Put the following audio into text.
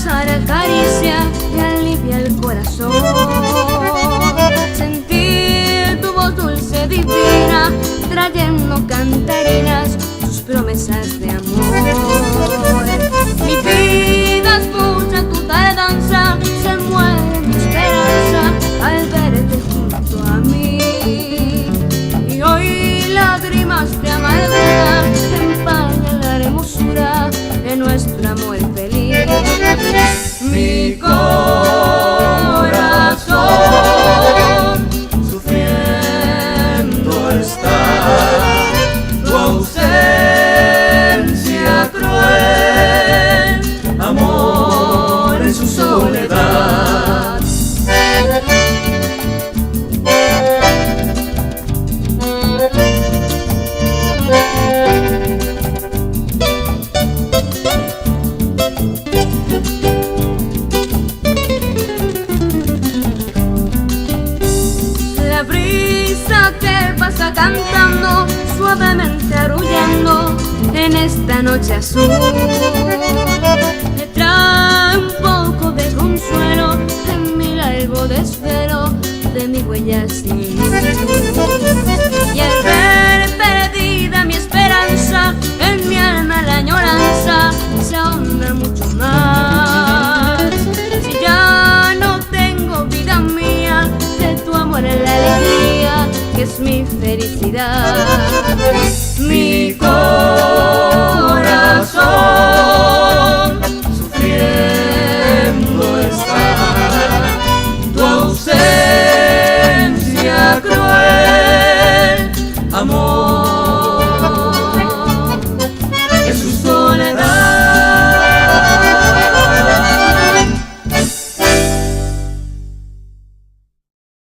besar caricia y alivia el corazón. Sentir tu voz dulce divina, trayendo cantarinas, tus promesas de amor. Mi vida es mucha tu tardanza, se muere mi esperanza al verte junto a mí. Y hoy lágrimas de amargura empañan la hermosura de nuestro amor feliz. Mi corazón sufriendo está, tu ausencia cruel, amor en su soledad. La brisa que pasa cantando, suavemente arrullando en esta noche azul, me trae un poco de consuelo en mi largo desvelo de mi huella sin luz. Y al ver perdida mi esperanza, en mi alma la añoranza se ahonda mucho más. Si ya no tengo vida mía, de tu amor es la alegría que es mi felicidad.